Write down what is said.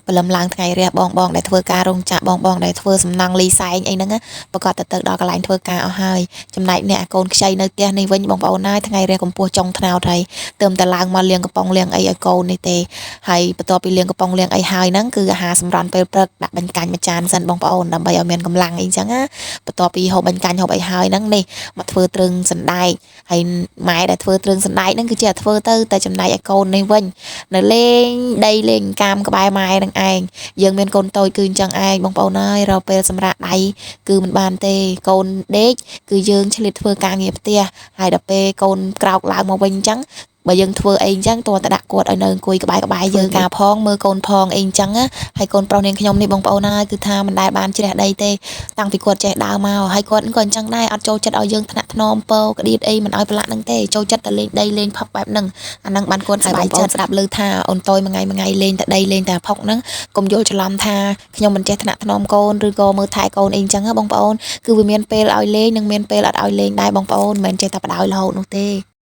ព្រលឹមឡើងថ្ងៃរះបងដែលធ្វើការរោងចក្របងដែលធ្វើសំណង់លីសែងអីហ្នឹងប្រកាសទៅដល់កន្លែងធ្វើការអស់ហើយចំណែកអ្នកកូនខ្ចីនៅផ្ទះនេះវិញបងប្អូនហើយថ្ងៃរះកម្ពស់ចុងថ្នោតហើយទើបតែឡើងមកលាងកំប៉ុងលាងអីឲ្យកូននេះទេហើយបន្ទាប់ពីលាងកំប៉ុងលាងអីហើយហ្នឹងគឺអាហារសម្រន់ពេលព្រឹកដាក់បាញ់កាញ់មួយចានសិនបងប្អូនដើម្បីឲ្យមានកម្លាំងអីចឹងណាបន្ទាប់ពីហូបបាញ់កាញ់ហូបអីហើយហ្នឹងនេះមកធ្វើទ្រឹងសណ្ដែកហើយម៉ែដែលធ្វើទ្រឹងសណ្ដែកហ្នឹងគឺជាធ្វើទៅតែចំណែកឲ្យកូននេះវិញនៅលេងដីលេងកាមក្បែរម៉ែនឹងឯងយើងមានកូនតូចគឺអញ្ចឹងឯងបងប្អូនហើយរកពេលសម្រាប់ដៃគឺមិនបានទេកូនដេកគឺយើងឆ្លៀតធ្វើការងារផ្ទះហើយដល់ពេលកូនក្រោកឡើងមកវិញអញ្ចឹងបើយើងធ្វើអីអញ្ចឹងតើតដាក់គាត់ឲ្យនៅអង្គុយក្បែរយើងការផងមើលកូនផងអីអញ្ចឹងហើយកូនប្រុសនាងខ្ញុំនេះបងប្អូនហើយគឺថាមិនដែលបានជ្រះដីទេតាំងពីគាត់ចេះដើរមកហើយគាត់ក៏អញ្ចឹងដែរអត់ចូលចិត្តឲ្យយើងថ្នាក់ថ្នមពោក្តៀតអីមិនឲ្យប្រឡាក់នឹងទេចូលចិត្តតែលេងដីលេងផឹកបែបហ្នឹងអាហ្នឹងបានគាត់សប្បាយចិត្តស្ដាប់ឮថាអូនតូចមួយថ្ងៃលេងតែដីលេងតែផុកហ្នឹងកុំយល់ច្រឡំថាខ្ញុំមិនចេះថ្នាក់ថ្នមកូនឬក៏មើលថែកូនអីអញ្ចឹងបងប្អូនគឺវាមានពេលឲ្យលេងនិងមានពេលអត់ឲ្យលេងដែរបងប្អូនមិនមែនចេះតែបដ ாய் រហូតនោះទេ